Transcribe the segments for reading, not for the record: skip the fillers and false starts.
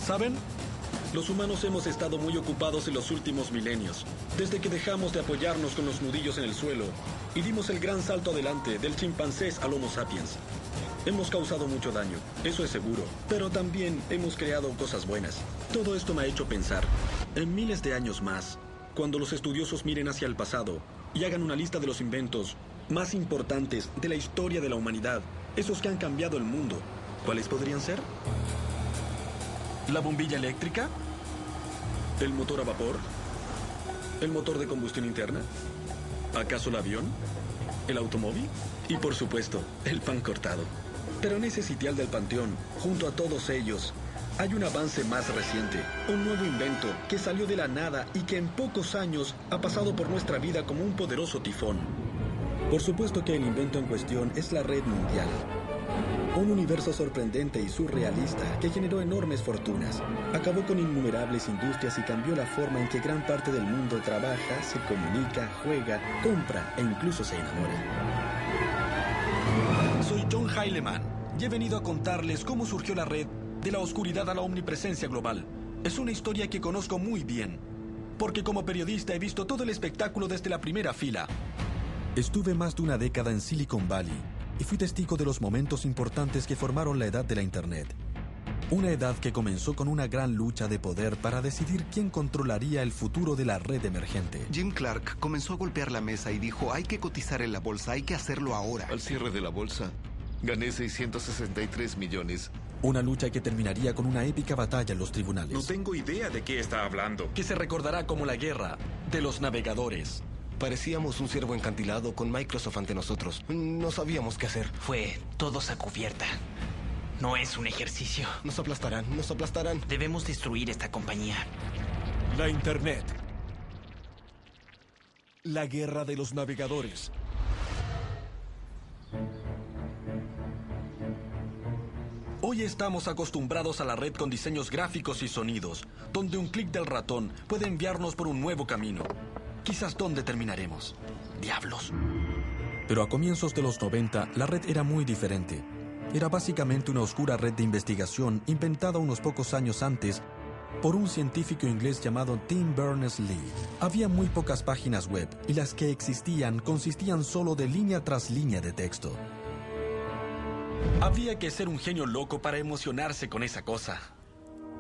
¿Saben? Los humanos hemos estado muy ocupados en los últimos milenios, desde que dejamos de apoyarnos con los nudillos en el suelo y dimos el gran salto adelante del chimpancés al Homo sapiens. Hemos causado mucho daño, eso es seguro, pero también hemos creado cosas buenas. Todo esto me ha hecho pensar, en miles de años más, cuando los estudiosos miren hacia el pasado y hagan una lista de los inventos más importantes de la historia de la humanidad, esos que han cambiado el mundo, ¿cuáles podrían ser? ¿La bombilla eléctrica? ¿El motor a vapor? ¿El motor de combustión interna? ¿Acaso el avión? ¿El automóvil? Y por supuesto, el pan cortado. Pero en ese sitial del panteón, junto a todos ellos, hay un avance más reciente, un nuevo invento que salió de la nada y que en pocos años ha pasado por nuestra vida como un poderoso tifón. Por supuesto que el invento en cuestión es la red mundial. Un universo sorprendente y surrealista que generó enormes fortunas, acabó con innumerables industrias y cambió la forma en que gran parte del mundo trabaja, se comunica, juega, compra e incluso se enamora. Soy John Heilemann y he venido a contarles cómo surgió la red de la oscuridad a la omnipresencia global. Es una historia que conozco muy bien, porque como periodista he visto todo el espectáculo desde la primera fila. Estuve más de una década en Silicon Valley y fui testigo de los momentos importantes que formaron la edad de la Internet. Una edad que comenzó con una gran lucha de poder para decidir quién controlaría el futuro de la red emergente. Jim Clark comenzó a golpear la mesa y dijo, hay que cotizar en la bolsa, hay que hacerlo ahora. Al cierre de la bolsa, gané 663 millones. Una lucha que terminaría con una épica batalla en los tribunales. No tengo idea de qué está hablando. Que se recordará como la guerra de los navegadores. Parecíamos un ciervo encantilado con Microsoft ante nosotros. No sabíamos qué hacer. Fue todos a cubierta. No es un ejercicio. Nos aplastarán, nos aplastarán. Debemos destruir esta compañía. La Internet. La guerra de los navegadores. Hoy estamos acostumbrados a la red con diseños gráficos y sonidos, donde un clic del ratón puede enviarnos por un nuevo camino. Quizás dónde terminaremos. Diablos. Pero a comienzos de los 90, la red era muy diferente. Era básicamente una oscura red de investigación inventada unos pocos años antes por un científico inglés llamado Tim Berners-Lee. Había muy pocas páginas web y las que existían consistían solo de línea tras línea de texto. Había que ser un genio loco para emocionarse con esa cosa.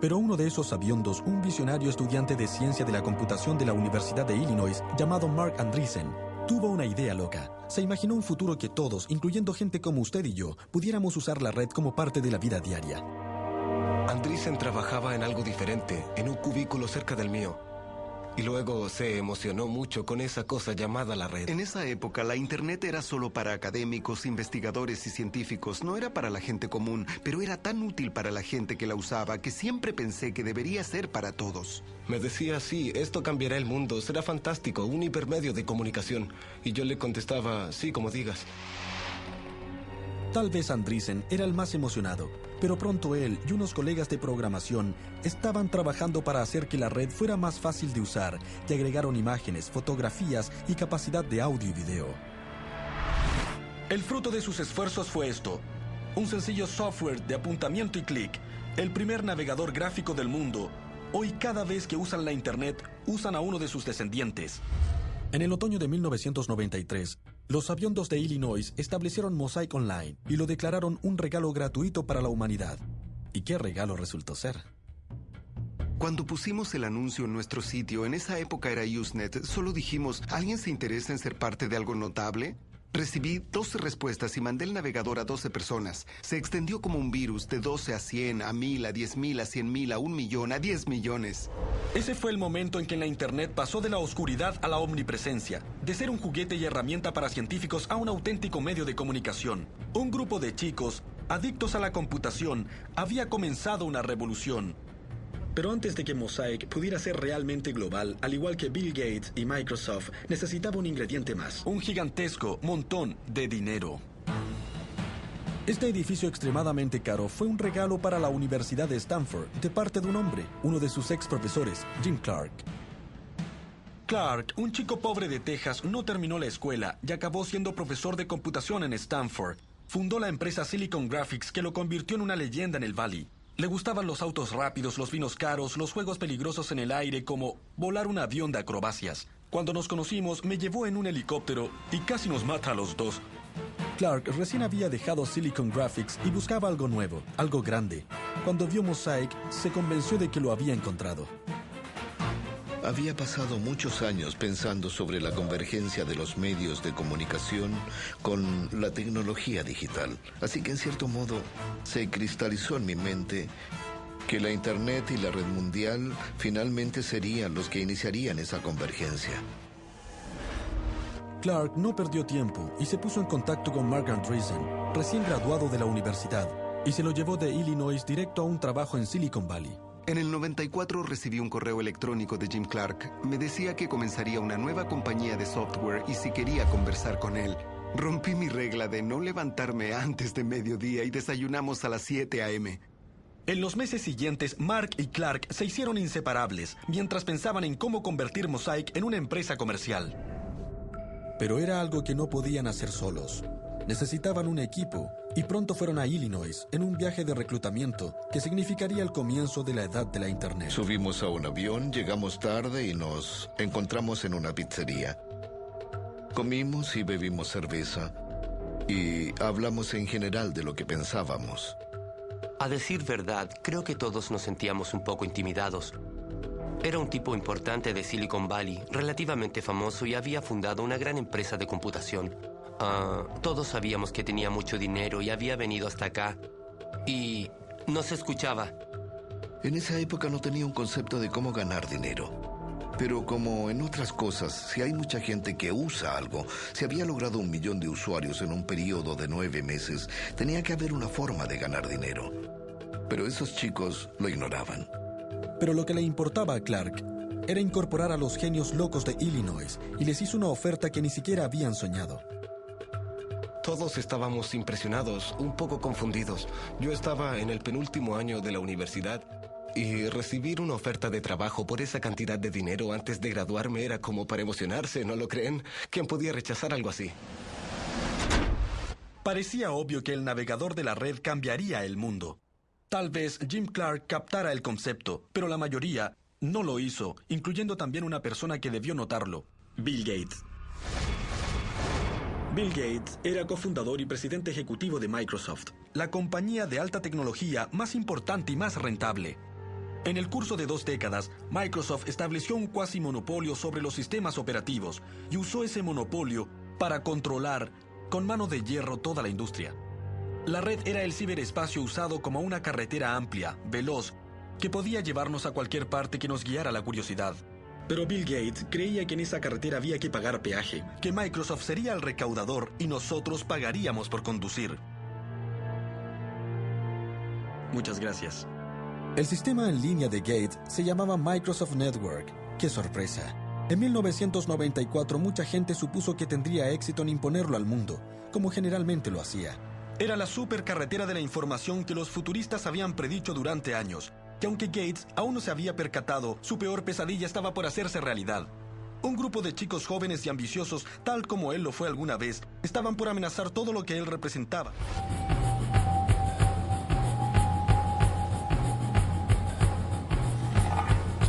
Pero uno de esos sabiondos, un visionario estudiante de ciencia de la computación de la Universidad de Illinois, llamado Marc Andreessen, tuvo una idea loca. Se imaginó un futuro que todos, incluyendo gente como usted y yo, pudiéramos usar la red como parte de la vida diaria. Andreessen trabajaba en algo diferente, en un cubículo cerca del mío. Y luego se emocionó mucho con esa cosa llamada la red. En esa época, la Internet era solo para académicos, investigadores y científicos. No era para la gente común, pero era tan útil para la gente que la usaba que siempre pensé que debería ser para todos. Me decía, sí, esto cambiará el mundo, será fantástico, un hipermedio de comunicación. Y yo le contestaba, sí, como digas. Tal vez Andreessen era el más emocionado, pero pronto él y unos colegas de programación estaban trabajando para hacer que la red fuera más fácil de usar y agregaron imágenes, fotografías y capacidad de audio y video. El fruto de sus esfuerzos fue esto: un sencillo software de apuntamiento y clic, el primer navegador gráfico del mundo. Hoy cada vez que usan la Internet, usan a uno de sus descendientes. En el otoño de 1993, los sabiondos de Illinois establecieron Mosaic Online y lo declararon un regalo gratuito para la humanidad. ¿Y qué regalo resultó ser? Cuando pusimos el anuncio en nuestro sitio, en esa época era Usenet, solo dijimos, ¿alguien se interesa en ser parte de algo notable? Recibí 12 respuestas y mandé el navegador a 12 personas. Se extendió como un virus de 12 a 100, a 1000, a 10,000, a 100,000, a 1 millón, a 10 millones. Ese fue el momento en que la Internet pasó de la oscuridad a la omnipresencia, de ser un juguete y herramienta para científicos a un auténtico medio de comunicación. Un grupo de chicos, adictos a la computación, había comenzado una revolución. Pero antes de que Mosaic pudiera ser realmente global, al igual que Bill Gates y Microsoft, necesitaba un ingrediente más. Un gigantesco montón de dinero. Este edificio extremadamente caro fue un regalo para la Universidad de Stanford, de parte de un hombre, uno de sus ex profesores, Jim Clark. Clark, un chico pobre de Texas, no terminó la escuela y acabó siendo profesor de computación en Stanford. Fundó la empresa Silicon Graphics, que lo convirtió en una leyenda en el Valley. Le gustaban los autos rápidos, los vinos caros, los juegos peligrosos en el aire, como volar un avión de acrobacias. Cuando nos conocimos, me llevó en un helicóptero y casi nos mata a los dos. Clark recién había dejado Silicon Graphics y buscaba algo nuevo, algo grande. Cuando vio Mosaic, se convenció de que lo había encontrado. Había pasado muchos años pensando sobre la convergencia de los medios de comunicación con la tecnología digital. Así que en cierto modo se cristalizó en mi mente que la Internet y la red mundial finalmente serían los que iniciarían esa convergencia. Clark no perdió tiempo y se puso en contacto con Mark Andreessen, recién graduado de la universidad, y se lo llevó de Illinois directo a un trabajo en Silicon Valley. En el 94 recibí un correo electrónico de Jim Clark. Me decía que comenzaría una nueva compañía de software y si quería conversar con él. Rompí mi regla de no levantarme antes de mediodía y desayunamos a las 7 a.m. En los meses siguientes, Mark y Clark se hicieron inseparables mientras pensaban en cómo convertir Mosaic en una empresa comercial. Pero era algo que no podían hacer solos. Necesitaban un equipo y pronto fueron a Illinois en un viaje de reclutamiento que significaría el comienzo de la edad de la Internet. Subimos a un avión, llegamos tarde y nos encontramos en una pizzería. Comimos y bebimos cerveza y hablamos en general de lo que pensábamos. A decir verdad, creo que todos nos sentíamos un poco intimidados. Era un tipo importante de Silicon Valley, relativamente famoso y había fundado una gran empresa de computación. Todos sabíamos que tenía mucho dinero y había venido hasta acá. Y nos escuchaba. En esa época no tenía un concepto de cómo ganar dinero. Pero como en otras cosas, si hay mucha gente que usa algo, si había logrado 1 millón de usuarios en un periodo de 9 meses, tenía que haber una forma de ganar dinero. Pero esos chicos lo ignoraban. Pero lo que le importaba a Clark era incorporar a los genios locos de Illinois y les hizo una oferta que ni siquiera habían soñado. Todos estábamos impresionados, un poco confundidos. Yo estaba en el penúltimo año de la universidad y recibir una oferta de trabajo por esa cantidad de dinero antes de graduarme era como para emocionarse, ¿no lo creen? ¿Quién podía rechazar algo así? Parecía obvio que el navegador de la red cambiaría el mundo. Tal vez Jim Clark captara el concepto, pero la mayoría no lo hizo, incluyendo también una persona que debió notarlo: Bill Gates. Bill Gates era cofundador y presidente ejecutivo de Microsoft, la compañía de alta tecnología más importante y más rentable. En el curso de 2 décadas, Microsoft estableció un cuasi monopolio sobre los sistemas operativos y usó ese monopolio para controlar con mano de hierro toda la industria. La red era el ciberespacio usado como una carretera amplia, veloz, que podía llevarnos a cualquier parte que nos guiara la curiosidad. Pero Bill Gates creía que en esa carretera había que pagar peaje, que Microsoft sería el recaudador y nosotros pagaríamos por conducir. Muchas gracias. El sistema en línea de Gates se llamaba Microsoft Network. ¡Qué sorpresa! En 1994 mucha gente supuso que tendría éxito en imponerlo al mundo, como generalmente lo hacía. Era la supercarretera de la información que los futuristas habían predicho durante años, que aunque Gates aún no se había percatado, su peor pesadilla estaba por hacerse realidad. Un grupo de chicos jóvenes y ambiciosos, tal como él lo fue alguna vez, estaban por amenazar todo lo que él representaba.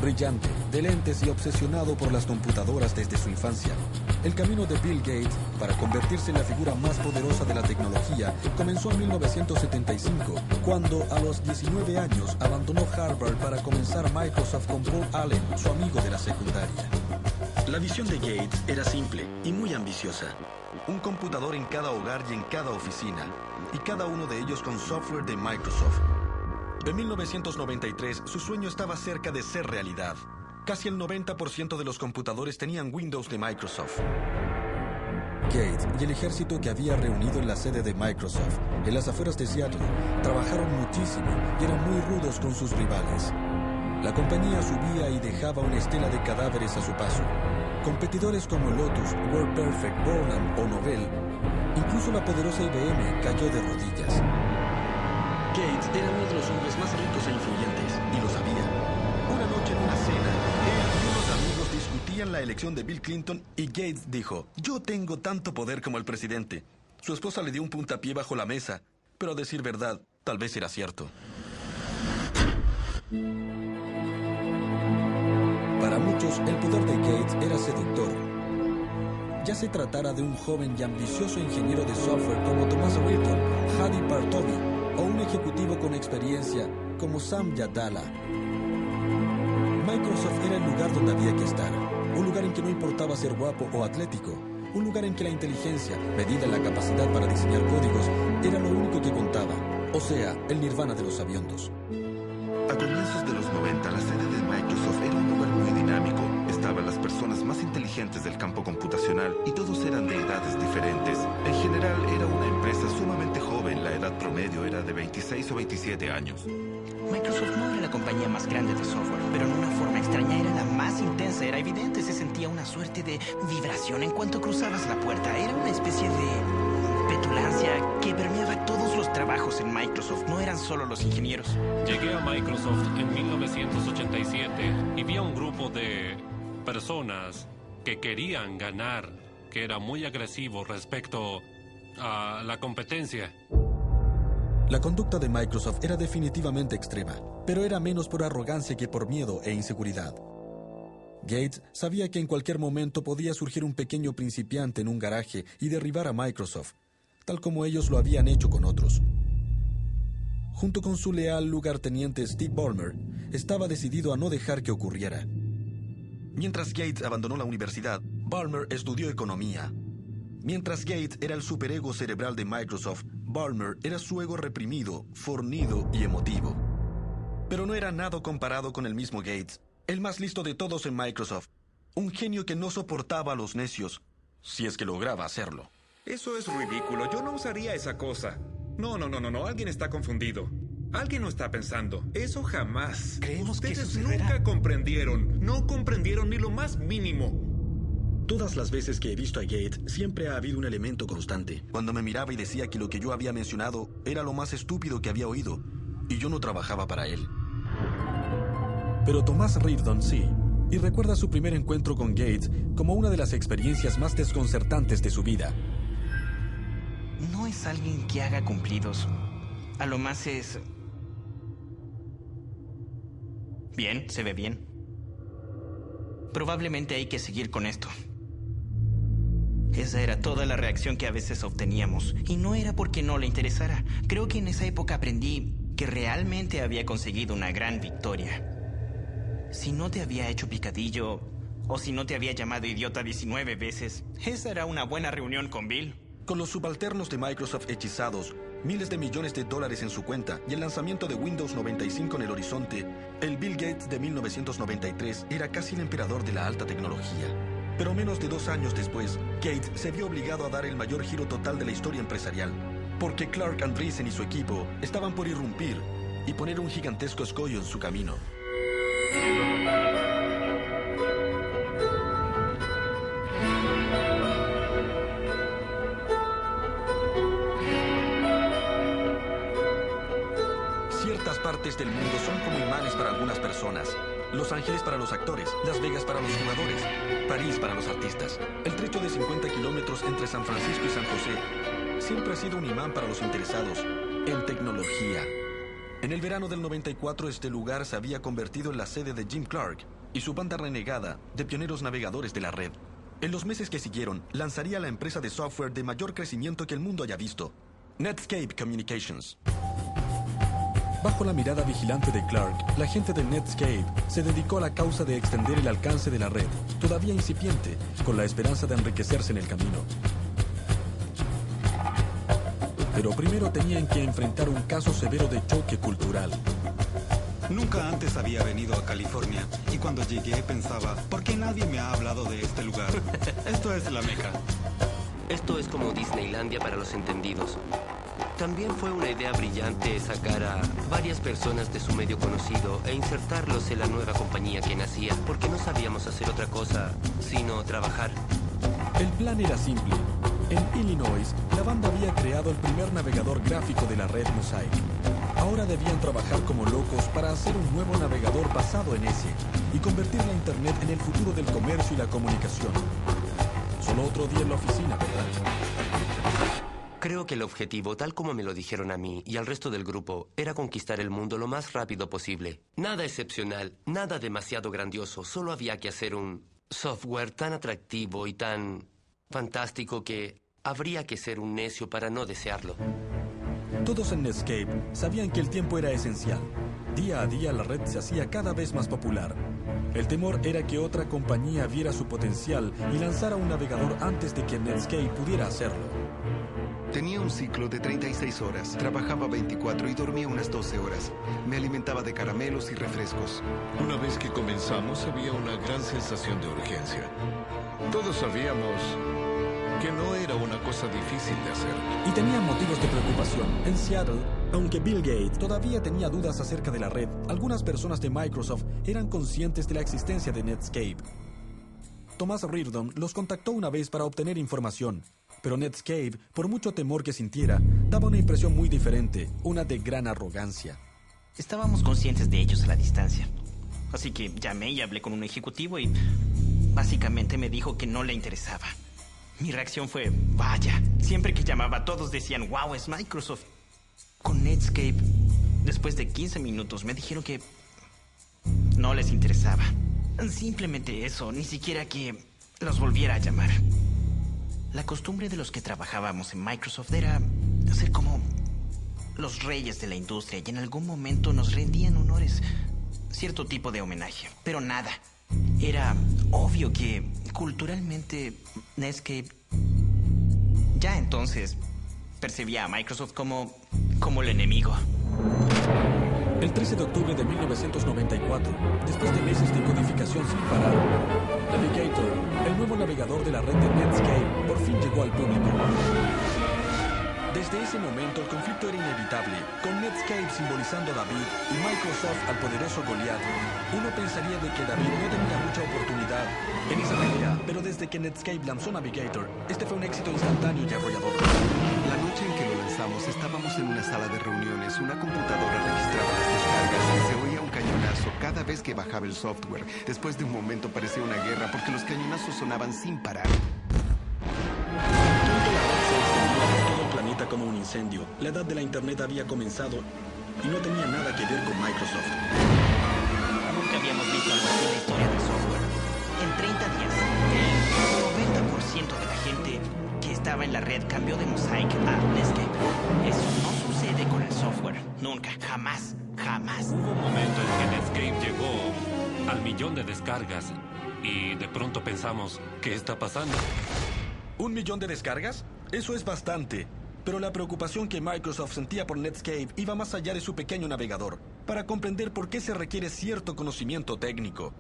Brillante, de lentes y obsesionado por las computadoras desde su infancia, el camino de Bill Gates para convertirse en la figura más poderosa de la tecnología comenzó en 1975, cuando a los 19 años abandonó Harvard para comenzar Microsoft con Paul Allen, su amigo de la secundaria. La visión de Gates era simple y muy ambiciosa. Un computador en cada hogar y en cada oficina, y cada uno de ellos con software de Microsoft. En 1993, su sueño estaba cerca de ser realidad. Casi el 90% de los computadores tenían Windows de Microsoft. Gates y el ejército que había reunido en la sede de Microsoft, en las afueras de Seattle, trabajaron muchísimo y eran muy rudos con sus rivales. La compañía subía y dejaba una estela de cadáveres a su paso. Competidores como Lotus, WordPerfect, Borland o Novell, incluso la poderosa IBM cayó de rodillas. Gates era uno de los hombres más ricos e influyentes, y lo sabía. Una noche en una cena, él y unos amigos discutían la elección de Bill Clinton y Gates dijo: "Yo tengo tanto poder como el presidente". Su esposa le dio un puntapié bajo la mesa, pero a decir verdad, tal vez era cierto. Para muchos, el poder de Gates era seductor. Ya se tratara de un joven y ambicioso ingeniero de software como Thomas Reardon, Hadi Partovi, o un ejecutivo con experiencia como Sam Yadala. Microsoft era el lugar donde había que estar. Un lugar en que no importaba ser guapo o atlético. Un lugar en que la inteligencia, medida en la capacidad para diseñar códigos, era lo único que contaba. O sea, el nirvana de los sabiondos. A comienzos de los 90, la sede de Microsoft era un lugar muy dinámico. Estaban las personas más inteligentes del campo computacional y todos eran de edades diferentes. En general, era una empresa sumamente joven. La edad promedio era de 26 o 27 años. Microsoft no era la compañía más grande de software, pero en una forma extraña era la más intensa. Era evidente, se sentía una suerte de vibración en cuanto cruzabas la puerta. Era una especie de petulancia que permeaba todos los trabajos en Microsoft. No eran solo los ingenieros. Llegué a Microsoft en 1987 y vi a un grupo de personas que querían ganar, que era muy agresivo respecto a la competencia. La conducta de Microsoft era definitivamente extrema, pero era menos por arrogancia que por miedo e inseguridad. Gates sabía que en cualquier momento podía surgir un pequeño principiante en un garaje y derribar a Microsoft, tal como ellos lo habían hecho con otros. Junto con su leal lugarteniente Steve Ballmer, estaba decidido a no dejar que ocurriera. Mientras Gates abandonó la universidad, Ballmer estudió economía. Mientras Gates era el superego cerebral de Microsoft, Ballmer era su ego reprimido, fornido y emotivo. Pero no era nada comparado con el mismo Gates, el más listo de todos en Microsoft. Un genio que no soportaba a los necios, si es que lograba hacerlo. Eso es ridículo. Yo no usaría esa cosa. No. Alguien está confundido. Alguien no está pensando. Eso jamás. Creemos que Ustedes sucederá. nunca comprendieron. No comprendieron ni lo más mínimo. Todas las veces que he visto a Gates, siempre ha habido un elemento constante. Cuando me miraba y decía que lo que yo había mencionado era lo más estúpido que había oído, y yo no trabajaba para él. Pero Thomas Reardon sí, y recuerda su primer encuentro con Gates como una de las experiencias más desconcertantes de su vida. No es alguien que haga cumplidos. A lo más es... bien, se ve bien. Probablemente hay que seguir con esto. Esa era toda la reacción que a veces obteníamos. Y no era porque no le interesara. Creo que en esa época aprendí que realmente había conseguido una gran victoria. Si no te había hecho picadillo, o si no te había llamado idiota 19 veces, esa era una buena reunión con Bill. Con los subalternos de Microsoft hechizados, miles de millones de dólares en su cuenta y el lanzamiento de Windows 95 en el horizonte, el Bill Gates de 1993 era casi el emperador de la alta tecnología. Pero menos de 2 años después, Gates se vio obligado a dar el mayor giro total de la historia empresarial, porque Clark Andreessen y su equipo estaban por irrumpir y poner un gigantesco escollo en su camino. Ciertas partes del mundo son como imanes para algunas personas. Los Ángeles para los actores, Las Vegas para los jugadores, París para los artistas. El trecho de 50 kilómetros entre San Francisco y San José siempre ha sido un imán para los interesados en tecnología. En el verano del 94, este lugar se había convertido en la sede de Jim Clark y su banda renegada de pioneros navegadores de la red. En los meses que siguieron, lanzaría la empresa de software de mayor crecimiento que el mundo haya visto, Netscape Communications. Bajo la mirada vigilante de Clark, la gente de Netscape se dedicó a la causa de extender el alcance de la red, todavía incipiente, con la esperanza de enriquecerse en el camino. Pero primero tenían que enfrentar un caso severo de choque cultural. Nunca antes había venido a California y cuando llegué pensaba, ¿por qué nadie me ha hablado de este lugar? Esto es la Meca. Esto es como Disneylandia para los entendidos. También fue una idea brillante sacar a varias personas de su medio conocido e insertarlos en la nueva compañía que nacía, porque no sabíamos hacer otra cosa sino trabajar. El plan era simple. En Illinois, la banda había creado el primer navegador gráfico de la red Mosaic. Ahora debían trabajar como locos para hacer un nuevo navegador basado en ese y convertir la Internet en el futuro del comercio y la comunicación. Solo otro día en la oficina, ¿verdad? Creo que el objetivo, tal como me lo dijeron a mí y al resto del grupo, era conquistar el mundo lo más rápido posible. Nada excepcional, nada demasiado grandioso, solo había que hacer un software tan atractivo y tan fantástico que habría que ser un necio para no desearlo. Todos en Netscape sabían que el tiempo era esencial. Día a día la red se hacía cada vez más popular. El temor era que otra compañía viera su potencial y lanzara un navegador antes de que Netscape pudiera hacerlo. Tenía un ciclo de 36 horas, trabajaba 24 y dormía unas 12 horas. Me alimentaba de caramelos y refrescos. Una vez que comenzamos había una gran sensación de urgencia. Todos sabíamos que no era una cosa difícil de hacer. Y tenían motivos de preocupación. En Seattle, aunque Bill Gates todavía tenía dudas acerca de la red, algunas personas de Microsoft eran conscientes de la existencia de Netscape. Thomas Reardon los contactó una vez para obtener información, pero Netscape, por mucho temor que sintiera, daba una impresión muy diferente, una de gran arrogancia. Estábamos conscientes de ellos a la distancia. Así que llamé y hablé con un ejecutivo y básicamente me dijo que no le interesaba. Mi reacción fue, vaya. Siempre que llamaba todos decían, wow, es Microsoft. Con Netscape, después de 15 minutos me dijeron que no les interesaba. Simplemente eso, ni siquiera que los volviera a llamar. La costumbre de los que trabajábamos en Microsoft era ser como los reyes de la industria y en algún momento nos rendían honores, cierto tipo de homenaje, pero nada. Era obvio que culturalmente Netscape ya entonces percibía a Microsoft como el enemigo. El 13 de octubre de 1994, después de meses de codificación sin parar, Navigator, el nuevo navegador de la red de Netscape, por fin llegó al público. Desde ese momento el conflicto era inevitable, con Netscape simbolizando a David y Microsoft al poderoso Goliath. Uno pensaría de que David no tenía mucha oportunidad en esa pelea, pero desde que Netscape lanzó Navigator, este fue un éxito instantáneo y arrollador. La noche en que lo lanzamos estábamos en una sala de reuniones, una computadora registraba las descargas y se oía un cañonazo cada vez que bajaba el software. Después de un momento parecía una guerra porque los cañonazos sonaban sin parar. Como un incendio. La edad de la Internet había comenzado y no tenía nada que ver con Microsoft. Nunca habíamos visto algo así en la historia del software. En 30 días, el 90% de la gente que estaba en la red cambió de Mosaic a Netscape. Eso no sucede con el software. Nunca, jamás, jamás. Hubo un momento en que Netscape llegó al 1.000.000 de descargas y de pronto pensamos, ¿qué está pasando? ¿1 millón de descargas? Eso es bastante. Pero la preocupación que Microsoft sentía por Netscape iba más allá de su pequeño navegador, para comprender por qué se requiere cierto conocimiento técnico.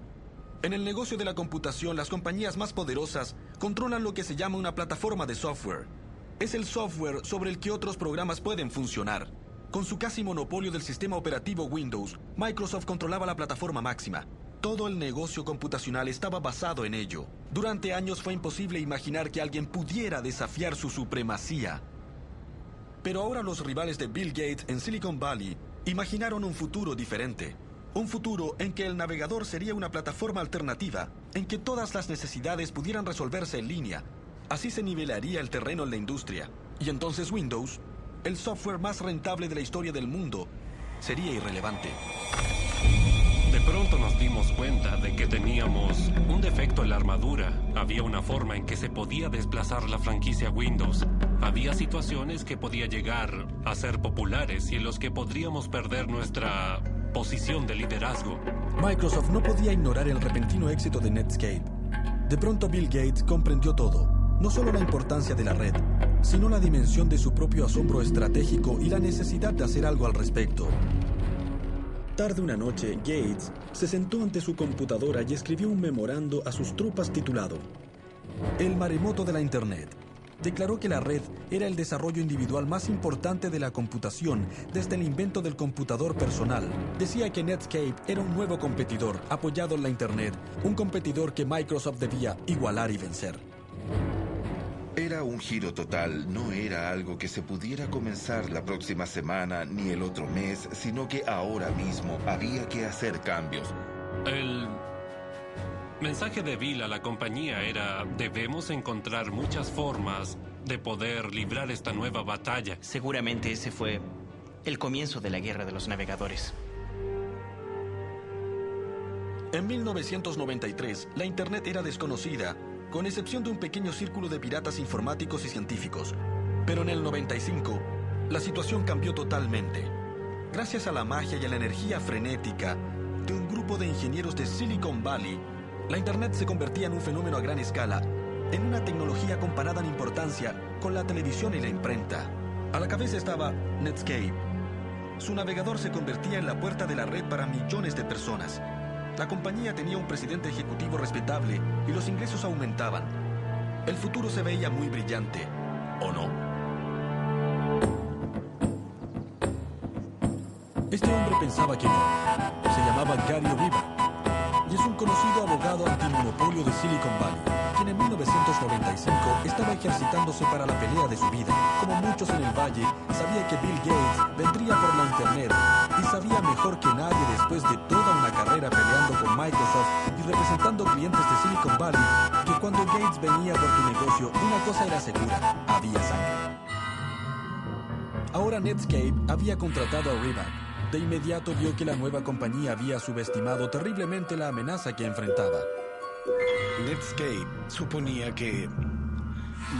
En el negocio de la computación, las compañías más poderosas controlan lo que se llama una plataforma de software. Es el software sobre el que otros programas pueden funcionar. Con su casi monopolio del sistema operativo Windows, Microsoft controlaba la plataforma máxima. Todo el negocio computacional estaba basado en ello. Durante años fue imposible imaginar que alguien pudiera desafiar su supremacía. Pero ahora los rivales de Bill Gates en Silicon Valley imaginaron un futuro diferente. Un futuro en que el navegador sería una plataforma alternativa, en que todas las necesidades pudieran resolverse en línea. Así se nivelaría el terreno en la industria. Y entonces Windows, el software más rentable de la historia del mundo, sería irrelevante. De pronto nos dimos cuenta de que teníamos un defecto en la armadura. Había una forma en que se podía desplazar la franquicia Windows. Había situaciones que podía llegar a ser populares y en los que podríamos perder nuestra posición de liderazgo. Microsoft no podía ignorar el repentino éxito de Netscape. De pronto Bill Gates comprendió todo. No solo la importancia de la red, sino la dimensión de su propio asombro estratégico y la necesidad de hacer algo al respecto. Tarde una noche, Gates se sentó ante su computadora y escribió un memorando a sus tropas titulado El maremoto de la Internet. Declaró que la red era el desarrollo individual más importante de la computación desde el invento del computador personal. Decía que Netscape era un nuevo competidor apoyado en la Internet, un competidor que Microsoft debía igualar y vencer. Era un giro total, no era algo que se pudiera comenzar la próxima semana ni el otro mes, sino que ahora mismo había que hacer cambios. mensaje de Bill a la compañía era: debemos encontrar muchas formas de poder librar esta nueva batalla. Seguramente ese fue el comienzo de la Guerra de los Navegadores. En 1993, la Internet era desconocida, con excepción de un pequeño círculo de piratas informáticos y científicos. Pero en el 95, la situación cambió totalmente. Gracias a la magia y a la energía frenética de un grupo de ingenieros de Silicon Valley, la Internet se convertía en un fenómeno a gran escala, en una tecnología comparada en importancia con la televisión y la imprenta. A la cabeza estaba Netscape. Su navegador se convertía en la puerta de la red para millones de personas. La compañía tenía un presidente ejecutivo respetable y los ingresos aumentaban. El futuro se veía muy brillante, ¿o no? Este hombre pensaba que no. Se llamaba Gary Riva y es un conocido abogado antimonopolio de Silicon Valley, quien en 1995 estaba ejercitándose para la pelea de su vida. Como muchos en el valle, sabía que Bill Gates vendría por la Internet y sabía mejor que nadie, después de toda una carrera peleando con Microsoft y representando clientes de Silicon Valley, que cuando Gates venía por tu negocio, una cosa era segura: había sangre. Ahora Netscape había contratado a Riva. De inmediato vio que la nueva compañía había subestimado terriblemente la amenaza que enfrentaba. Netscape suponía que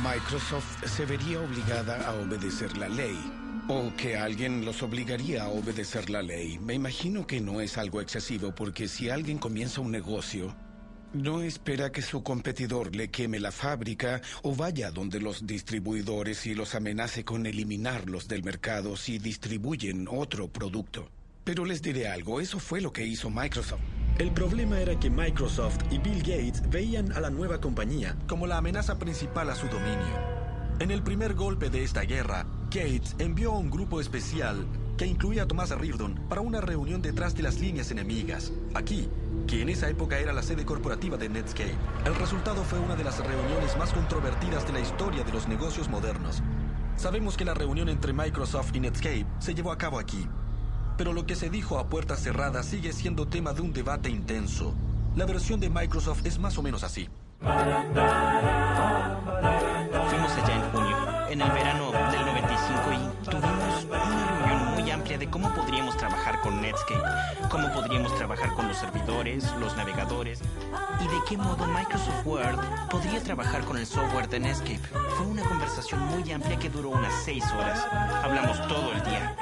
Microsoft se vería obligada a obedecer la ley, o que alguien los obligaría a obedecer la ley. Me imagino que no es algo excesivo, porque si alguien comienza un negocio, no espera que su competidor le queme la fábrica o vaya donde los distribuidores y los amenace con eliminarlos del mercado si distribuyen otro producto. Pero les diré algo, eso fue lo que hizo Microsoft. El problema era que Microsoft y Bill Gates veían a la nueva compañía como la amenaza principal a su dominio. En el primer golpe de esta guerra, Gates envió a un grupo especial que incluía a Thomas Reardon para una reunión detrás de las líneas enemigas, aquí, que en esa época era la sede corporativa de Netscape. El resultado fue una de las reuniones más controvertidas de la historia de los negocios modernos. Sabemos que la reunión entre Microsoft y Netscape se llevó a cabo aquí, pero lo que se dijo a puertas cerradas sigue siendo tema de un debate intenso. La versión de Microsoft es más o menos así. Fuimos allá en junio, en el verano del 95, y tuvimos una reunión muy amplia de cómo podríamos trabajar con Netscape, cómo podríamos trabajar con los servidores, los navegadores, y de qué modo Microsoft Word podría trabajar con el software de Netscape. Fue una conversación muy amplia que duró unas 6 horas. Hablamos todo el día.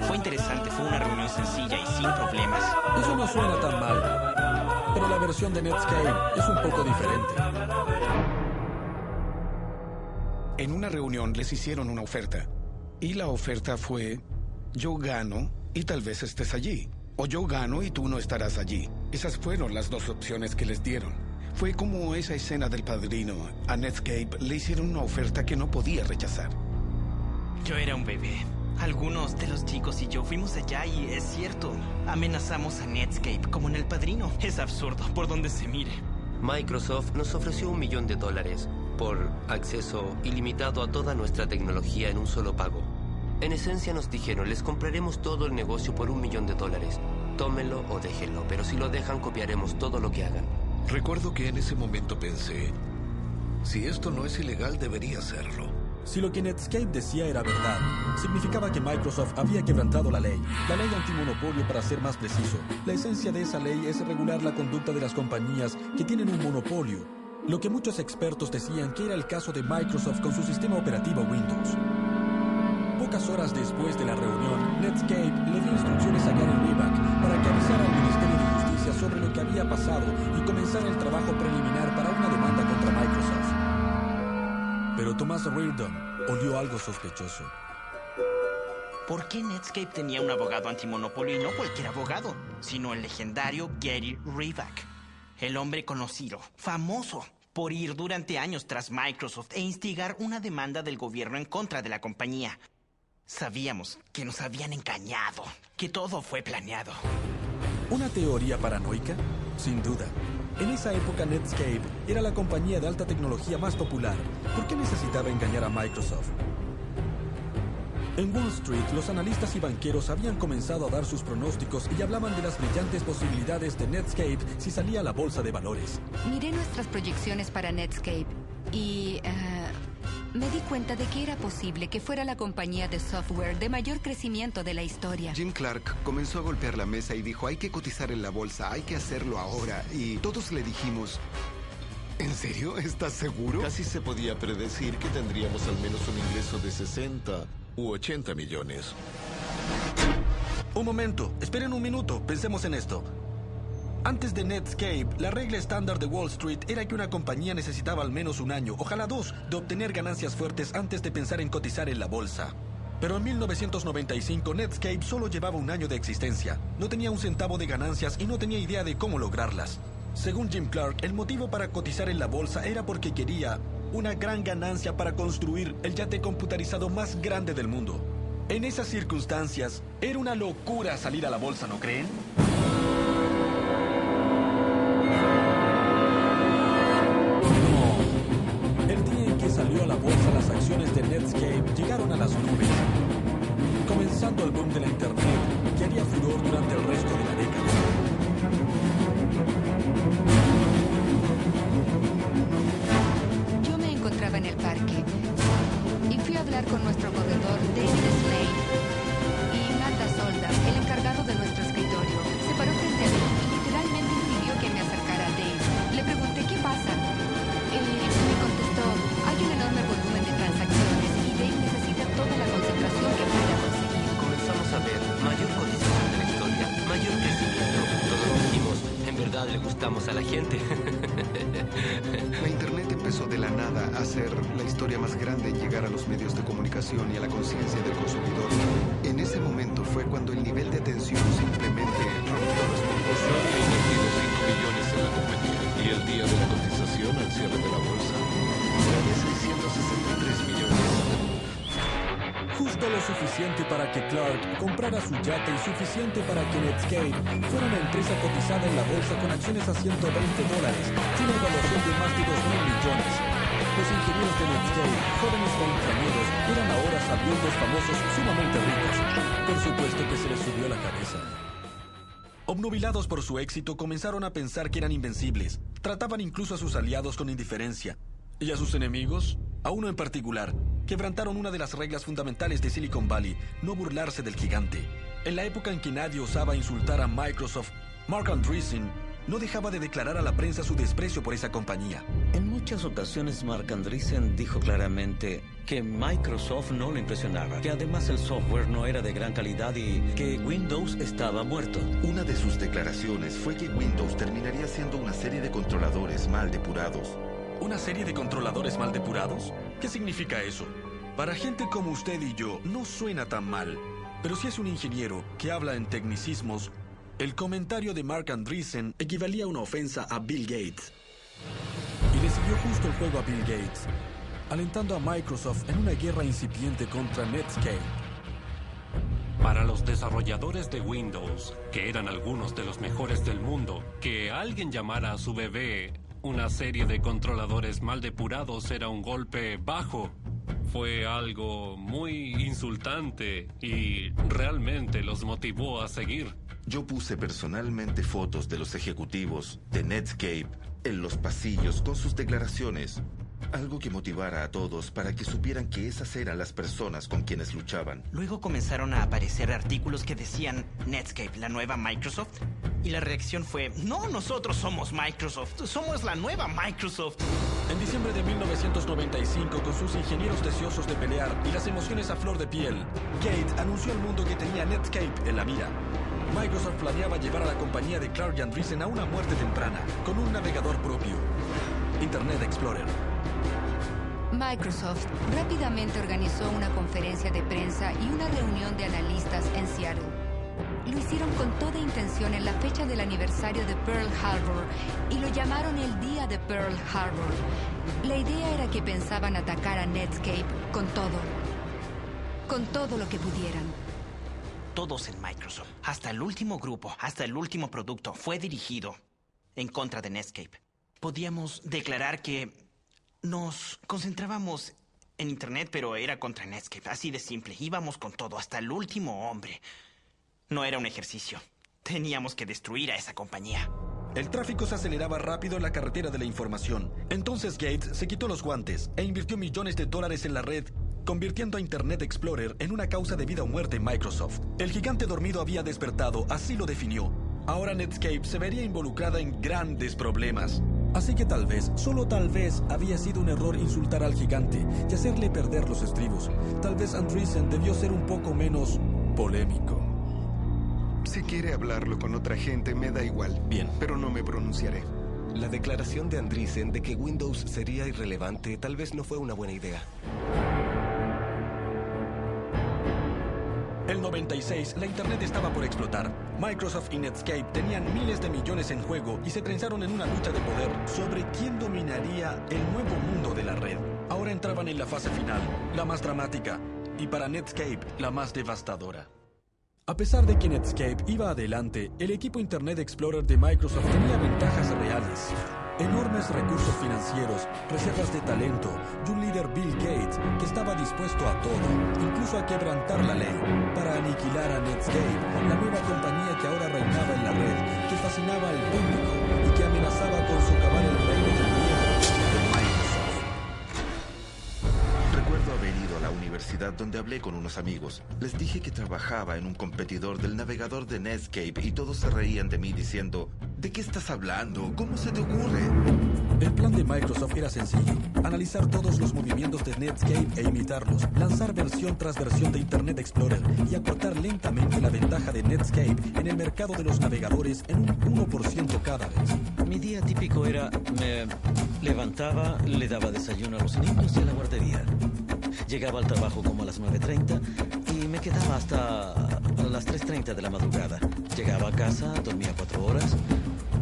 Fue interesante, fue una reunión sencilla y sin problemas. Eso no suena tan mal, pero la versión de Netscape es un poco diferente. En una reunión les hicieron una oferta, y la oferta fue: yo gano y tal vez estés allí, o yo gano y tú no estarás allí. Esas fueron las dos opciones que les dieron. Fue como esa escena del Padrino. A Netscape le hicieron una oferta que no podía rechazar. Yo era un bebé. Algunos de los chicos y yo fuimos allá y es cierto, amenazamos a Netscape como en El Padrino. Es absurdo por donde se mire. Microsoft nos ofreció $1 millón por acceso ilimitado a toda nuestra tecnología en un solo pago. En esencia nos dijeron: les compraremos todo el negocio por $1 millón. Tómenlo o déjenlo, pero si lo dejan, copiaremos todo lo que hagan. Recuerdo que en ese momento pensé: si esto no es ilegal, debería serlo. Si lo que Netscape decía era verdad, significaba que Microsoft había quebrantado la ley antimonopolio, para ser más preciso. La esencia de esa ley es regular la conducta de las compañías que tienen un monopolio, lo que muchos expertos decían que era el caso de Microsoft con su sistema operativo Windows. Pocas horas después de la reunión, Netscape le dio instrucciones a Gary Riva para que avisara al Ministerio de Justicia sobre lo que había pasado y comenzara el trabajo preliminar para una demanda contra Microsoft. Pero Thomas Reardon olió algo sospechoso. ¿Por qué Netscape tenía un abogado antimonopolio y no cualquier abogado, sino el legendario Gary Riva? El hombre conocido, famoso, por ir durante años tras Microsoft e instigar una demanda del gobierno en contra de la compañía. Sabíamos que nos habían engañado, que todo fue planeado. ¿Una teoría paranoica? Sin duda. En esa época Netscape era la compañía de alta tecnología más popular. ¿Por qué necesitaba engañar a Microsoft? En Wall Street, los analistas y banqueros habían comenzado a dar sus pronósticos y hablaban de las brillantes posibilidades de Netscape si salía a la bolsa de valores. Miré nuestras proyecciones para Netscape y me di cuenta de que era posible que fuera la compañía de software de mayor crecimiento de la historia. Jim Clark comenzó a golpear la mesa y dijo, hay que cotizar en la bolsa, hay que hacerlo ahora. Y todos le dijimos, ¿en serio? ¿Estás seguro? Casi se podía predecir que tendríamos al menos un ingreso de 60 u 80 millones. Un momento, esperen un minuto, pensemos en esto. Antes de Netscape, la regla estándar de Wall Street era que una compañía necesitaba al menos un año, ojalá 2, de obtener ganancias fuertes antes de pensar en cotizar en la bolsa. Pero en 1995, Netscape solo llevaba un año de existencia. No tenía un centavo de ganancias y no tenía idea de cómo lograrlas. Según Jim Clark, el motivo para cotizar en la bolsa era porque quería una gran ganancia para construir el yate computarizado más grande del mundo. En esas circunstancias, era una locura salir a la bolsa, ¿no creen? No. El día en que salió a la bolsa, las acciones de Netscape llegaron a las nubes, comenzando el boom de la Internet, que haría furor durante el resto de la década. Yo me encontraba en el parque y fui a hablar con nuestro corredor David Slade y Marta Solda, el encargado de nuestro escritorio. Se paró frente a mí y literalmente impidió que me acercara a Dave. Le pregunté qué pasa. Me contestó, hay un enorme volumen de transacciones y Dave necesita toda la concentración que pueda conseguir. Comenzamos a ver mayor cotización de la historia, mayor crecimiento. Todos dijimos, en verdad le gustamos a la gente. La Internet empezó de la nada a ser la historia más grande en llegar a los medios de comunicación y a la conciencia del consumidor. En ese momento fue cuando el nivel de atención simplemente rompió los mundos. Yo había invertido 5 millones en la compañía y el día de la cotización al cierre de la bolsa era de 663 millones. Justo lo suficiente para que Clark comprara su yate y suficiente para que Netscape fuera una empresa cotizada en la bolsa con acciones a $120, tiene evaluación de más de 2.000 millones. Los ingenieros de Netscape, jóvenes veinteañeros, eran ahora sabiendos famosos sumamente ricos. Por supuesto que se les subió la cabeza. Obnubilados por su éxito, comenzaron a pensar que eran invencibles. Trataban incluso a sus aliados con indiferencia. ¿Y a sus enemigos? A uno en particular. Quebrantaron una de las reglas fundamentales de Silicon Valley, no burlarse del gigante. En la época en que nadie osaba insultar a Microsoft, Marc Andreessen no dejaba de declarar a la prensa su desprecio por esa compañía. En muchas ocasiones Marc Andreessen dijo claramente que Microsoft no lo impresionaba, que además el software no era de gran calidad y que Windows estaba muerto. Una de sus declaraciones fue que Windows terminaría siendo una serie de controladores mal depurados. ¿Una serie de controladores mal depurados? ¿Qué significa eso? Para gente como usted y yo, no suena tan mal. Pero si es un ingeniero que habla en tecnicismos, el comentario de Marc Andreessen equivalía a una ofensa a Bill Gates. Y le siguió justo el juego a Bill Gates, alentando a Microsoft en una guerra incipiente contra Netscape. Para los desarrolladores de Windows, que eran algunos de los mejores del mundo, que alguien llamara a su bebé una serie de controladores mal depurados era un golpe bajo. Fue algo muy insultante y realmente los motivó a seguir. Yo puse personalmente fotos de los ejecutivos de Netscape en los pasillos con sus declaraciones. Algo que motivara a todos para que supieran que esas eran las personas con quienes luchaban. Luego comenzaron a aparecer artículos que decían Netscape, la nueva Microsoft. Y la reacción fue, no, nosotros somos Microsoft, somos la nueva Microsoft. En diciembre de 1995, con sus ingenieros deseosos de pelear y las emociones a flor de piel, Gates anunció al mundo que tenía Netscape en la mira. Microsoft planeaba llevar a la compañía de Clark y Andreessen a una muerte temprana, con un navegador propio, Internet Explorer. Microsoft rápidamente organizó una conferencia de prensa y una reunión de analistas en Seattle. Lo hicieron con toda intención en la fecha del aniversario de Pearl Harbor y lo llamaron el Día de Pearl Harbor. La idea era que pensaban atacar a Netscape con todo lo que pudieran. Todos en Microsoft, hasta el último grupo, hasta el último producto, fue dirigido en contra de Netscape. Podíamos declarar que nos concentrábamos en Internet, pero era contra Netscape. Así de simple. Íbamos con todo, hasta el último hombre. No era un ejercicio. Teníamos que destruir a esa compañía. El tráfico se aceleraba rápido en la carretera de la información. Entonces Gates se quitó los guantes e invirtió millones de dólares en la red, convirtiendo a Internet Explorer en una causa de vida o muerte en Microsoft. El gigante dormido había despertado, así lo definió. Ahora Netscape se vería involucrada en grandes problemas. Así que tal vez, solo tal vez, había sido un error insultar al gigante y hacerle perder los estribos. Tal vez Andreessen debió ser un poco menos polémico. Si quiere hablarlo con otra gente, me da igual. Bien. Pero no me pronunciaré. La declaración de Andreessen de que Windows sería irrelevante tal vez no fue una buena idea. El 96, la Internet estaba por explotar. Microsoft y Netscape tenían miles de millones en juego y se trenzaron en una lucha de poder sobre quién dominaría el nuevo mundo de la red. Ahora entraban en la fase final, la más dramática, y para Netscape, la más devastadora. A pesar de que Netscape iba adelante, el equipo Internet Explorer de Microsoft tenía ventajas reales. Enormes recursos financieros, reservas de talento y un líder, Bill Gates, que estaba dispuesto a todo, incluso a quebrantar la ley, para aniquilar a Netscape, la nueva compañía que ahora reinaba en la red, que fascinaba al público y que amenazaba con socavar el reino del miedo de Microsoft. Recuerdo haber ido a la universidad donde hablé con unos amigos. Les dije que trabajaba en un competidor del navegador de Netscape y todos se reían de mí diciendo: ¿de qué estás hablando? ¿Cómo se te ocurre? El plan de Microsoft era sencillo: analizar todos los movimientos de Netscape e imitarlos, lanzar versión tras versión de Internet Explorer y acortar lentamente la ventaja de Netscape en el mercado de los navegadores en un 1% cada vez. Mi día típico era, me levantaba, le daba desayuno a los niños y a la guardería. Llegaba al trabajo como a las 9:30 y me quedaba hasta las 3:30 de la madrugada. Llegaba a casa, dormía 4 horas,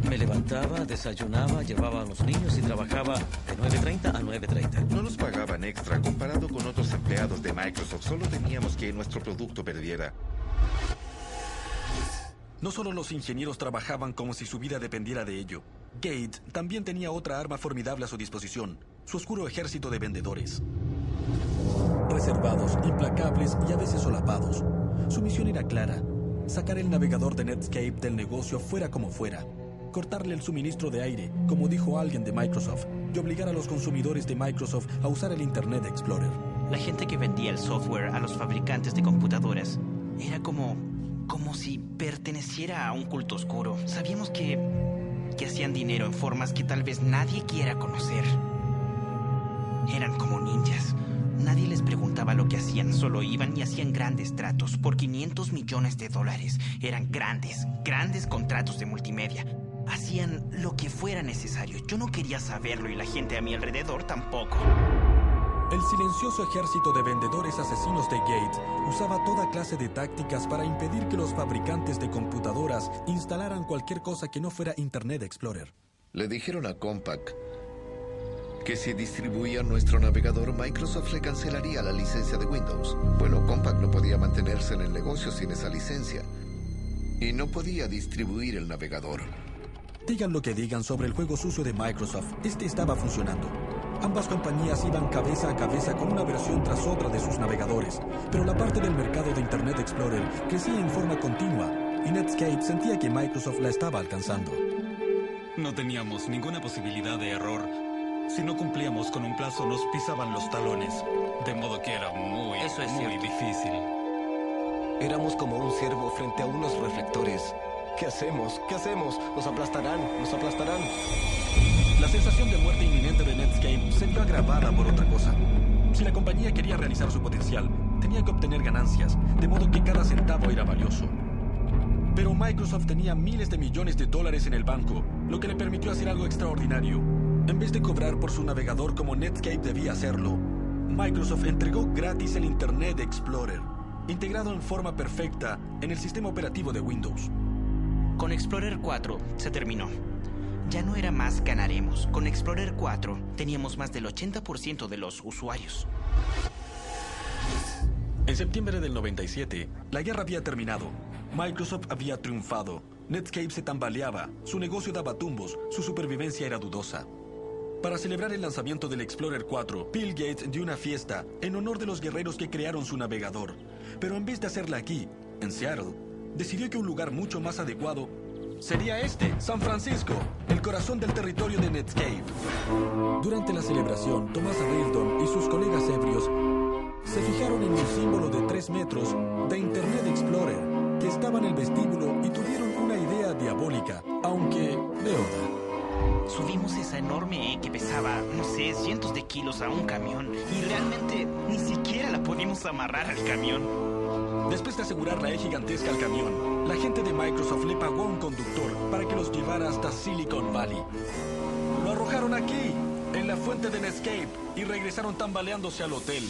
me levantaba, desayunaba, llevaba a los niños y trabajaba de 9:30 a 9:30. No nos pagaban extra comparado con otros empleados de Microsoft. Solo teníamos que nuestro producto perdiera. No solo los ingenieros trabajaban como si su vida dependiera de ello. Gates también tenía otra arma formidable a su disposición: su oscuro ejército de vendedores. Reservados, implacables y a veces solapados. Su misión era clara: sacar el navegador de Netscape del negocio fuera como fuera. Cortarle el suministro de aire, como dijo alguien de Microsoft, y obligar a los consumidores de Microsoft a usar el Internet Explorer. La gente que vendía el software a los fabricantes de computadoras era como si perteneciera a un culto oscuro. Sabíamos que hacían dinero en formas que tal vez nadie quiera conocer. Eran como ninjas. Nadie les preguntaba lo que hacían, solo iban y hacían grandes tratos por $500 millones. Eran grandes contratos de multimedia. Hacían lo que fuera necesario. Yo no quería saberlo y la gente a mi alrededor tampoco. El silencioso ejército de vendedores asesinos de Gates usaba toda clase de tácticas para impedir que los fabricantes de computadoras instalaran cualquier cosa que no fuera Internet Explorer. Le dijeron a Compaq que si distribuía nuestro navegador, Microsoft le cancelaría la licencia de Windows. Bueno, Compaq no podía mantenerse en el negocio sin esa licencia y no podía distribuir el navegador. Digan lo que digan sobre el juego sucio de Microsoft, este estaba funcionando. Ambas compañías iban cabeza a cabeza con una versión tras otra de sus navegadores, pero la parte del mercado de Internet Explorer crecía en forma continua y Netscape sentía que Microsoft la estaba alcanzando. No teníamos ninguna posibilidad de error. Si no cumplíamos con un plazo, nos pisaban los talones. De modo que era muy difícil. Éramos como un ciervo frente a unos reflectores. ¿Qué hacemos? ¿Qué hacemos? Nos aplastarán, nos aplastarán. La sensación de muerte inminente de Netscape se vio agravada por otra cosa. Si la compañía quería realizar su potencial, tenía que obtener ganancias, de modo que cada centavo era valioso. Pero Microsoft tenía miles de millones de dólares en el banco, lo que le permitió hacer algo extraordinario. En vez de cobrar por su navegador como Netscape debía hacerlo, Microsoft entregó gratis el Internet Explorer, integrado en forma perfecta en el sistema operativo de Windows. Con Explorer 4 se terminó. Ya no era más ganaremos. Con Explorer 4 teníamos más del 80% de los usuarios. En septiembre del 97, la guerra había terminado. Microsoft había triunfado. Netscape se tambaleaba, su negocio daba tumbos, su supervivencia era dudosa. Para celebrar el lanzamiento del Explorer 4, Bill Gates dio una fiesta en honor de los guerreros que crearon su navegador. Pero en vez de hacerla aquí, en Seattle, decidió que un lugar mucho más adecuado sería San Francisco, el corazón del territorio de Netscape. Durante la celebración, Thomas Reardon y sus colegas ebrios se fijaron en un símbolo de 3 metros de Internet Explorer que estaba en el vestíbulo y tuvieron una idea diabólica, aunque beota. Subimos esa enorme que pesaba, no sé, cientos de kilos a un camión y realmente ni siquiera la pudimos amarrar al camión. Después de asegurar la gigantesca al camión, la gente de Microsoft le pagó a un conductor para que los llevara hasta Silicon Valley. Lo arrojaron aquí, en la fuente de Netscape, y regresaron tambaleándose al hotel.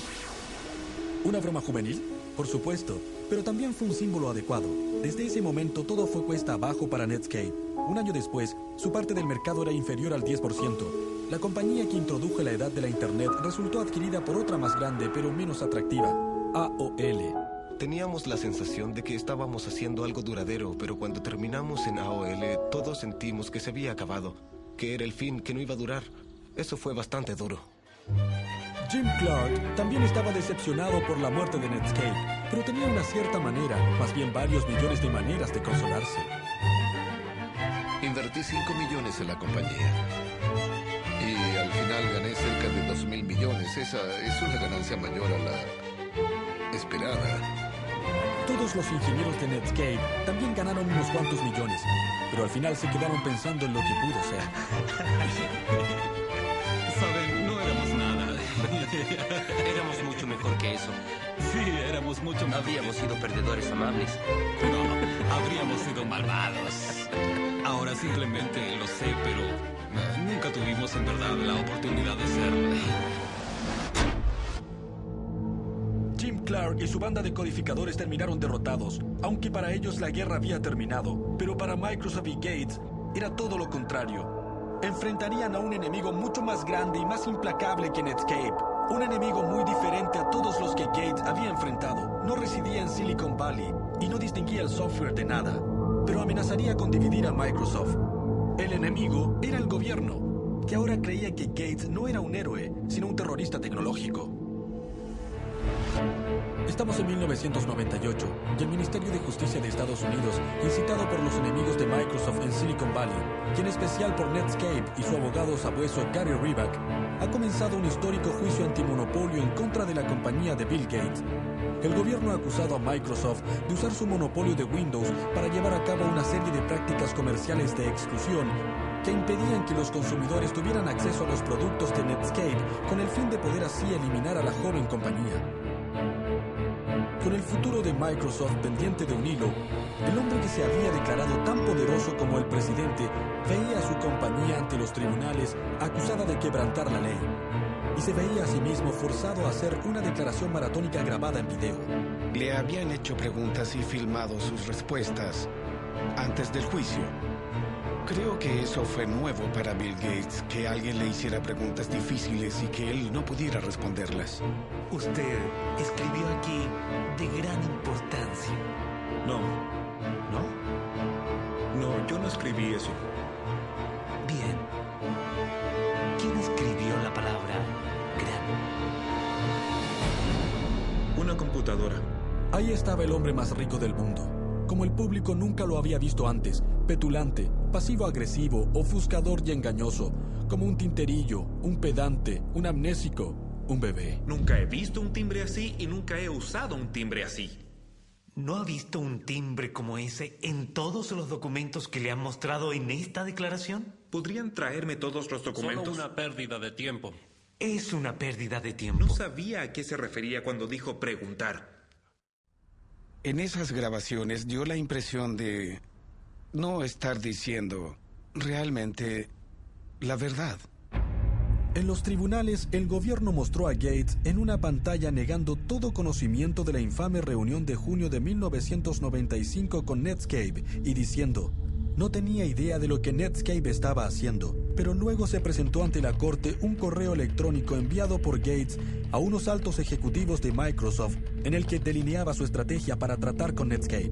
¿Una broma juvenil? Por supuesto, pero también fue un símbolo adecuado. Desde ese momento todo fue cuesta abajo para Netscape. Un año después, su parte del mercado era inferior al 10%. La compañía que introdujo la edad de la Internet resultó adquirida por otra más grande pero menos atractiva, AOL. Teníamos la sensación de que estábamos haciendo algo duradero, pero cuando terminamos en AOL, todos sentimos que se había acabado, que era el fin, que no iba a durar. Eso fue bastante duro. Jim Clark también estaba decepcionado por la muerte de Netscape, pero tenía una cierta manera, más bien varios millones de maneras de consolarse. Invertí 5 millones en la compañía. Y al final gané cerca de 2.000 millones. Esa es una ganancia mayor a la esperada. Todos los ingenieros de Netscape también ganaron unos cuantos millones, pero al final se quedaron pensando en lo que pudo ser. Saben, no éramos nada. Éramos mucho mejor que eso. Sí, éramos mucho mejor. Habríamos sido perdedores amables. No, habríamos sido malvados. Ahora simplemente lo sé, pero nunca tuvimos en verdad la oportunidad de serlo. Jim Clark y su banda de codificadores terminaron derrotados, aunque para ellos la guerra había terminado. Pero para Microsoft y Gates era todo lo contrario. Enfrentarían a un enemigo mucho más grande y más implacable que Netscape. Un enemigo muy diferente a todos los que Gates había enfrentado. No residía en Silicon Valley y no distinguía el software de nada, pero amenazaría con dividir a Microsoft. El enemigo era el gobierno, que ahora creía que Gates no era un héroe, sino un terrorista tecnológico. Estamos en 1998 y el Ministerio de Justicia de Estados Unidos, incitado por los enemigos de Microsoft en Silicon Valley, y en especial por Netscape y su abogado sabueso Gary Reback, ha comenzado un histórico juicio antimonopolio en contra de la compañía de Bill Gates. El gobierno ha acusado a Microsoft de usar su monopolio de Windows para llevar a cabo una serie de prácticas comerciales de exclusión que impedían que los consumidores tuvieran acceso a los productos de Netscape con el fin de poder así eliminar a la joven compañía. Con el futuro de Microsoft pendiente de un hilo, el hombre que se había declarado tan poderoso como el presidente veía a su compañía ante los tribunales acusada de quebrantar la ley y se veía a sí mismo forzado a hacer una declaración maratónica grabada en video. Le habían hecho preguntas y filmado sus respuestas antes del juicio. Creo que eso fue nuevo para Bill Gates, que alguien le hiciera preguntas difíciles y que él no pudiera responderlas. Usted escribió aquí de gran importancia. No. No, yo no escribí eso. Bien. ¿Quién escribió la palabra gran? Una computadora. Ahí estaba el hombre más rico del mundo. Como el público nunca lo había visto antes, petulante, pasivo-agresivo, ofuscador y engañoso, como un tinterillo, un pedante, un amnésico, un bebé. Nunca he visto un timbre así y nunca he usado un timbre así. ¿No ha visto un timbre como ese en todos los documentos que le han mostrado en esta declaración? ¿Podrían traerme todos los documentos? Solo una pérdida de tiempo. Es una pérdida de tiempo. No sabía a qué se refería cuando dijo preguntar. En esas grabaciones dio la impresión de no estar diciendo realmente la verdad. En los tribunales, el gobierno mostró a Gates en una pantalla negando todo conocimiento de la infame reunión de junio de 1995 con Netscape y diciendo: no tenía idea de lo que Netscape estaba haciendo, pero luego se presentó ante la corte un correo electrónico enviado por Gates a unos altos ejecutivos de Microsoft en el que delineaba su estrategia para tratar con Netscape.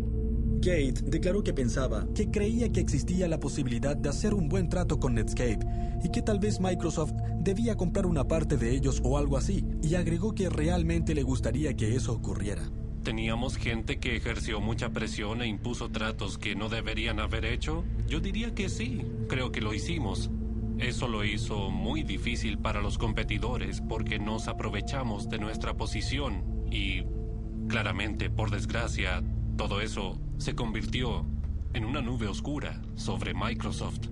Gates declaró que pensaba que creía que existía la posibilidad de hacer un buen trato con Netscape y que tal vez Microsoft debía comprar una parte de ellos o algo así, y agregó que realmente le gustaría que eso ocurriera. ¿Teníamos gente que ejerció mucha presión e impuso tratos que no deberían haber hecho? Yo diría que sí, creo que lo hicimos. Eso lo hizo muy difícil para los competidores porque nos aprovechamos de nuestra posición y, claramente, por desgracia, todo eso se convirtió en una nube oscura sobre Microsoft.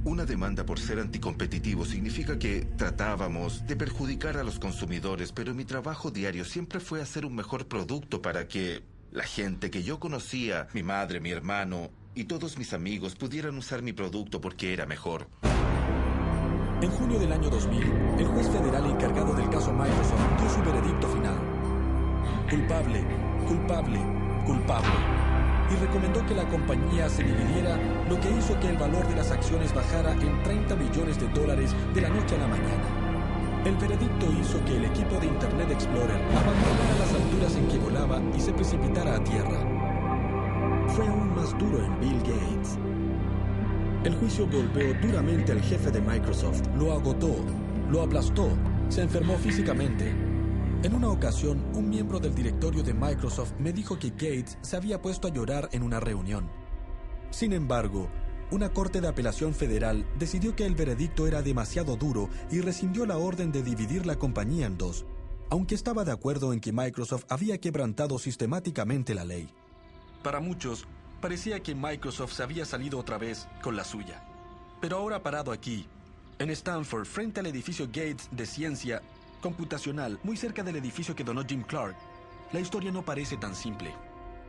Una demanda por ser anticompetitivo significa que tratábamos de perjudicar a los consumidores, pero mi trabajo diario siempre fue hacer un mejor producto para que la gente que yo conocía, mi madre, mi hermano y todos mis amigos pudieran usar mi producto porque era mejor. En junio del año 2000, el juez federal encargado del caso Microsoft dio su veredicto final. Culpable, culpable, culpable. Y recomendó que la compañía se dividiera, lo que hizo que el valor de las acciones bajara en $30 millones de la noche a la mañana. El veredicto hizo que el equipo de Internet Explorer abandonara las alturas en que volaba y se precipitara a tierra. Fue aún más duro en Bill Gates. El juicio golpeó duramente al jefe de Microsoft, lo agotó, lo aplastó, se enfermó físicamente. En una ocasión, un miembro del directorio de Microsoft me dijo que Gates se había puesto a llorar en una reunión. Sin embargo, una corte de apelación federal decidió que el veredicto era demasiado duro y rescindió la orden de dividir la compañía en dos, aunque estaba de acuerdo en que Microsoft había quebrantado sistemáticamente la ley. Para muchos, parecía que Microsoft se había salido otra vez con la suya. Pero ahora parado aquí, en Stanford, frente al edificio Gates de Ciencia Computacional, muy cerca del edificio que donó Jim Clark, la historia no parece tan simple.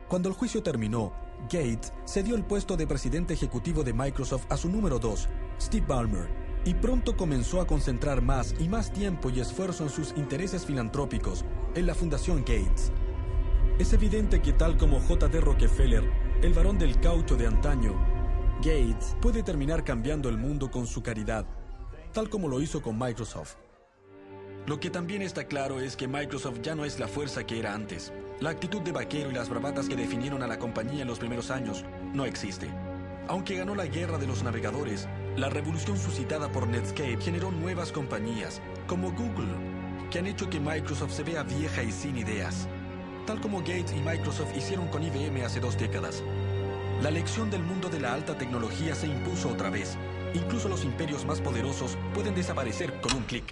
Cuando el juicio terminó, Gates cedió el puesto de presidente ejecutivo de Microsoft a su número 2, Steve Ballmer, y pronto comenzó a concentrar más y más tiempo y esfuerzo en sus intereses filantrópicos en la Fundación Gates. Es evidente que tal como J.D. Rockefeller, el varón del caucho de antaño, Gates puede terminar cambiando el mundo con su caridad, tal como lo hizo con Microsoft. Lo que también está claro es que Microsoft ya no es la fuerza que era antes. La actitud de vaquero y las bravatas que definieron a la compañía en los primeros años no existe. Aunque ganó la guerra de los navegadores, la revolución suscitada por Netscape generó nuevas compañías, como Google, que han hecho que Microsoft se vea vieja y sin ideas, tal como Gates y Microsoft hicieron con IBM hace 2 décadas. La lección del mundo de la alta tecnología se impuso otra vez. Incluso los imperios más poderosos pueden desaparecer con un clic.